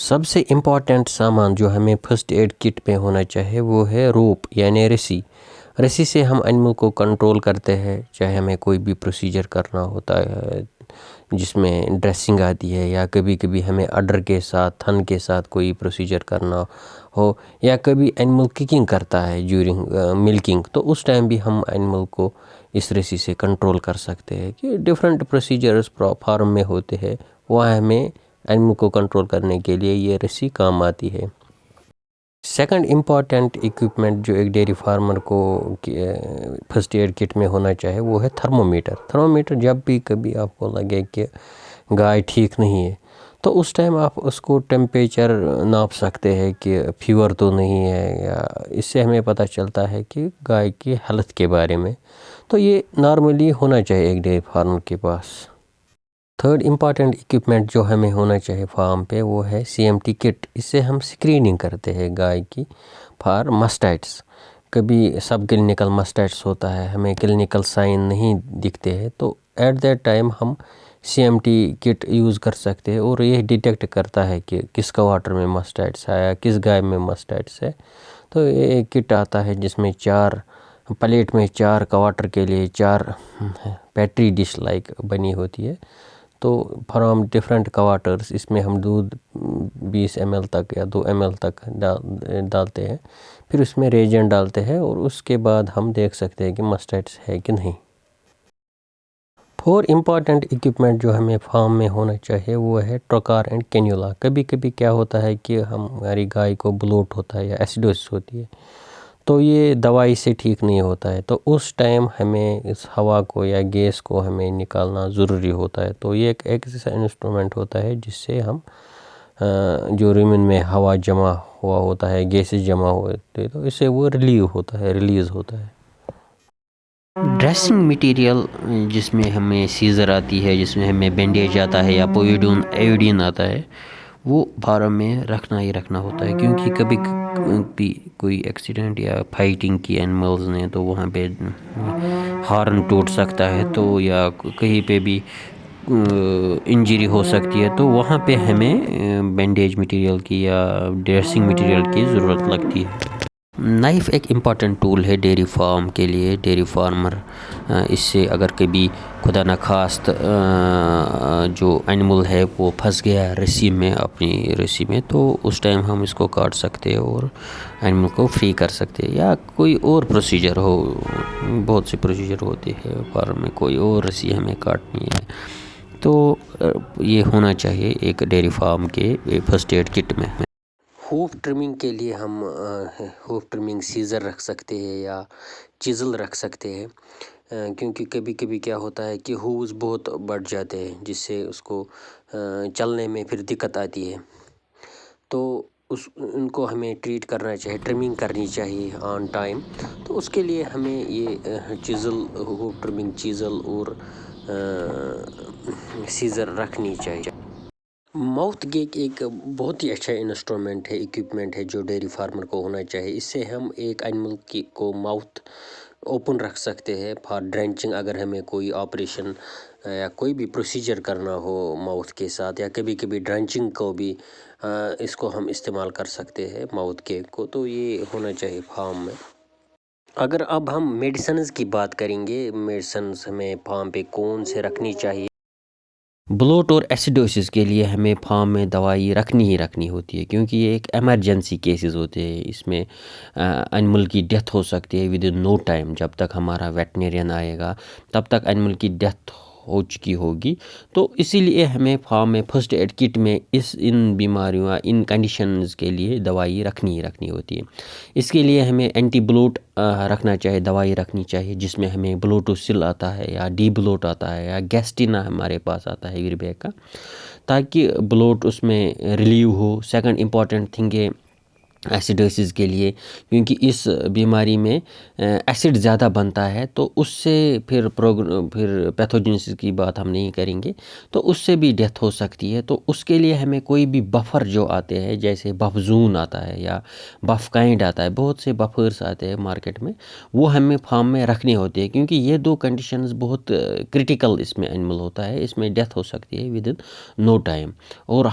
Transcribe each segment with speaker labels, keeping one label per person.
Speaker 1: سب سے امپورٹنٹ سامان جو ہمیں فرسٹ ایڈ کٹ میں ہونا چاہیے وہ ہے روپ یعنی رسی۔ رسی سے ہم اینیمل کو کنٹرول کرتے ہیں، چاہے ہمیں کوئی بھی پروسیجر کرنا ہوتا ہے جس میں ڈریسنگ آتی ہے، یا کبھی کبھی ہمیں اڈر کے ساتھ تھن کے ساتھ کوئی پروسیجر کرنا ہو، یا کبھی اینیمل ککنگ کرتا ہے جیورنگ ملکنگ، تو اس ٹائم بھی ہم اینیمل کو اس رسی سے کنٹرول کر سکتے ہیں کہ ڈیفرنٹ پروسیجرز فارم میں ہوتے ہیں، وہاں ہمیں اینیمل کو کنٹرول کرنے کے لیے یہ رسی کام آتی ہے۔ سیکنڈ امپورٹنٹ ایکوپمنٹ جو ایک ڈیری فارمر کو فرسٹ ایڈ کٹ میں ہونا چاہے وہ ہے تھرمومیٹر۔ تھرمومیٹر جب بھی کبھی آپ کو لگے کہ گائے ٹھیک نہیں ہے تو اس ٹائم آپ اس کو ٹیمپریچر ناپ سکتے ہیں کہ فیور تو نہیں ہے، یا اس سے ہمیں پتہ چلتا ہے کہ گائے کی ہیلتھ کے بارے میں، تو یہ نارملی ہونا چاہیے ایک ڈیری فارمر کے پاس۔ تھرڈ امپورٹنٹ ایکوپمنٹ جو ہمیں ہونا چاہیے فارم پہ وہ ہے CMT کٹ۔ اس سے ہم اسکریننگ کرتے ہیں گائے کی فار مسٹائٹس۔ کبھی سب کلینکل مسٹائٹس ہوتا ہے، ہمیں کلینکل سائن نہیں دکھتے ہیں، تو ایٹ دیٹ ٹائم ہم CMT کٹ یوز کر سکتے ہیں، اور یہ ڈیٹیکٹ کرتا ہے کہ کس کوارٹر میں مسٹائٹس آیا، کس گائے میں مسٹائٹس ہے۔ تو یہ ایک کٹ آتا ہے جس میں 4 پلیٹ میں 4 کوارٹر کے لیے 4 پیٹری ڈش لائک بنی ہوتی ہے، تو فرام ڈیفرنٹ کوارٹرز اس میں ہم دودھ 20 ml تک یا 2 ml تک ڈالتے ہیں، پھر اس میں ریجنٹ ڈالتے ہیں، اور اس کے بعد ہم دیکھ سکتے ہیں کہ مسٹائٹس ہے کہ نہیں۔ فور امپورٹنٹ ایکوپمنٹ جو ہمیں فارم میں ہونا چاہیے وہ ہے ٹروکار اینڈ کینیولا۔ کبھی کبھی کیا ہوتا ہے کہ ہماری گائے کو بلوٹ ہوتا ہے یا ایسیڈوسس ہوتی ہے، تو یہ دوائی سے ٹھیک نہیں ہوتا ہے، تو اس ٹائم ہمیں اس ہوا کو یا گیس کو ہمیں نکالنا ضروری ہوتا ہے۔ تو یہ ایک ایسا انسٹرومنٹ ہوتا ہے جس سے ہم جو ریمن میں ہوا جمع ہوا ہوتا ہے، گیسز جمع ہوتے ہیں، تو اس سے وہ ریلیز ہوتا ہے۔ ڈریسنگ میٹیریل جس میں ہمیں سیزر آتی ہے، جس میں ہمیں بینڈیج آتا ہے یا ایوڈین آتا ہے، وہ فارم میں رکھنا ہی رکھنا ہوتا ہے، کیونکہ کبھی بھی کوئی ایکسیڈنٹ یا فائٹنگ کی اینیملز نے تو وہاں پہ ہارن ٹوٹ سکتا ہے، تو یا کہیں پہ بھی انجری ہو سکتی ہے، تو وہاں پہ ہمیں بینڈیج میٹیریل کی یا ڈریسنگ میٹیریل کی ضرورت لگتی ہے۔ نائف ایک امپورٹنٹ ٹول ہے ڈیری فارم کے لیے۔ ڈیری فارمر اس سے اگر کبھی خدا نخواست جو اینیمل ہے وہ پھنس گیا رسی میں، اپنی رسی میں، تو اس ٹائم ہم اس کو کاٹ سکتے ہیں اور اینیمل کو فری کر سکتے ہیں، یا کوئی اور پروسیجر ہو، بہت سے پروسیجر ہوتے ہیں فارم میں، کوئی اور رسی ہمیں کاٹنی ہے، تو یہ ہونا چاہیے ایک ڈیری فارم کے فرسٹ ایڈ کٹ میں۔ ہوف ٹرمنگ کے لیے ہم ہوف ٹرمنگ سیزر رکھ سکتے ہیں یا چیزل رکھ سکتے ہیں، کیونکہ کبھی کبھی کیا ہوتا ہے کہ ہووز بہت بڑھ جاتے ہیں جس سے اس کو چلنے میں پھر دقت آتی ہے، تو ان کو ہمیں ٹریٹ کرنا چاہیے، ٹرمنگ کرنی چاہیے آن ٹائم، تو اس کے لیے ہمیں یہ ہوف ٹرمنگ چیزل اور سیزر رکھنی چاہیے۔ ماؤتھ گیگ ایک بہت ہی اچھا انسٹرومنٹ ہے، ایکوپمنٹ ہے جو ڈیری فارمر کو ہونا چاہیے۔ اس سے ہم ایک اینیمل کو ماؤتھ اوپن رکھ سکتے ہیں فار ڈرینچنگ، اگر ہمیں کوئی آپریشن یا کوئی بھی پروسیجر کرنا ہو ماؤتھ کے ساتھ، یا کبھی کبھی ڈرینچنگ کو بھی اس کو ہم استعمال کر سکتے ہیں ماؤتھ گیگ کو، تو یہ ہونا چاہیے فارم میں۔ اگر اب ہم میڈیسنز کی بات کریں گے، میڈیسنز ہمیں فارم پہ کون سے رکھنی چاہیے؟ بلوٹ اور ایسیڈوسس کے لیے ہمیں فارم میں دوائی رکھنی ہی رکھنی ہوتی ہے، کیونکہ یہ ایک ایمرجنسی کیسز ہوتے ہیں، اس میں اینیمل کی ڈیتھ ہو سکتی ہے ود ان نو ٹائم، جب تک ہمارا ویٹنیرین آئے گا تب تک اینیمل کی ڈیتھ ہو چکی ہوگی، تو اسی لیے ہمیں فارم میں فرسٹ ایڈ کٹ میں ان بیماریوں، ان کنڈیشنز کے لیے دوائی رکھنی ہی رکھنی ہوتی ہے۔ اس کے لیے ہمیں اینٹی بلوٹ رکھنا چاہیے، دوائی رکھنی چاہیے، جس میں ہمیں بلوٹوسل آتا ہے یا ڈی بلوٹ آتا ہے یا گیسٹینا ہمارے پاس آتا ہے ویربیک کا، تاکہ بلوٹ اس میں ریلیو ہو۔ سیکنڈ امپورٹنٹ تھنگ ہے ایسیڈوسس کے لیے، کیونکہ اس بیماری میں ایسڈ زیادہ بنتا ہے، تو اس سے پھر پیتھوجنس کی بات ہم نہیں کریں گے، تو اس سے بھی ڈیتھ ہو سکتی ہے۔ تو اس کے لیے ہمیں کوئی بھی بفر جو آتے ہیں، جیسے بفزون آتا ہے یا بف کائنڈ آتا ہے، بہت سے بفرز آتے ہیں مارکیٹ میں، وہ ہمیں فارم میں رکھنے ہوتے ہیں، کیونکہ یہ دو کنڈیشنز بہت کرٹیکل اس میں اینیمل ہوتا ہے، اس میں ڈیتھ ہو سکتی ہے ود ان نو ٹائم۔ اور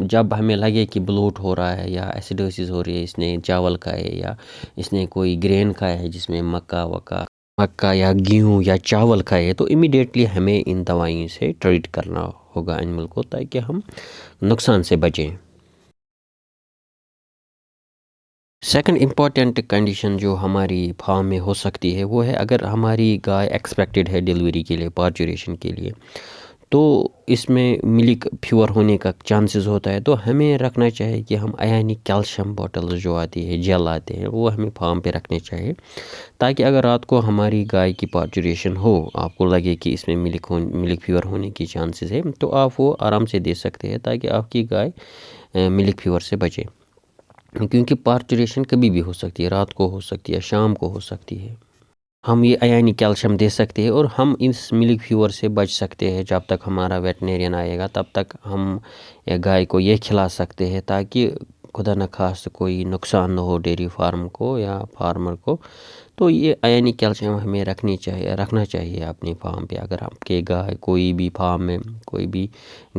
Speaker 1: جب ہمیں لگے کہ بلوٹ ہو رہا ہے یا ایسیڈوسس ہو رہی ہے، اس نے چاول کھائے یا اس نے کوئی گرین کھایا ہے جس میں مکا یا گیہوں یا چاول کھائے، تو امیڈیٹلی ہمیں ان دوائیوں سے ٹریٹ کرنا ہوگا اینیمل کو، تاکہ ہم نقصان سے بچیں۔ سیکنڈ امپورٹنٹ کنڈیشن جو ہماری فارم میں ہو سکتی ہے، وہ ہے اگر ہماری گائے ایکسپیکٹڈ ہے ڈیلیوری کے لیے، پارچوریشن کے لیے، تو اس میں ملک فیور ہونے کا چانسز ہوتا ہے، تو ہمیں رکھنا چاہیے کہ ہم ایونک کیلشیم بوٹلز جو آتی ہے، جیل آتے ہیں، وہ ہمیں فارم پہ رکھنے چاہیے، تاکہ اگر رات کو ہماری گائے کی پارچوریشن ہو، آپ کو لگے کہ اس میں ملک فیور ہونے کی چانسز ہے، تو آپ وہ آرام سے دے سکتے ہیں، تاکہ آپ کی گائے ملک فیور سے بچے، کیونکہ پارچوریشن کبھی بھی ہو سکتی ہے، رات کو ہو سکتی ہے، شام کو ہو سکتی ہے۔ ہم یہ ایونک کیلشیم دے سکتے ہیں، اور ہم اس ملک فیور سے بچ سکتے ہیں جب تک ہمارا ویٹنیرین آئے گا، تب تک ہم گائے کو یہ کھلا سکتے ہیں، تاکہ خدا نخواست کوئی نقصان نہ ہو ڈیری فارم کو یا فارمر کو۔ تو یہ ایونک کیلشیم ہمیں رکھنا چاہیے اپنی فارم پہ، اگر آپ کے گائے کوئی بھی فارم میں کوئی بھی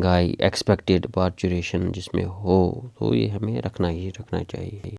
Speaker 1: گائے ایکسپیکٹڈ پارچوریشن جس میں ہو، تو یہ ہمیں رکھنا چاہیے۔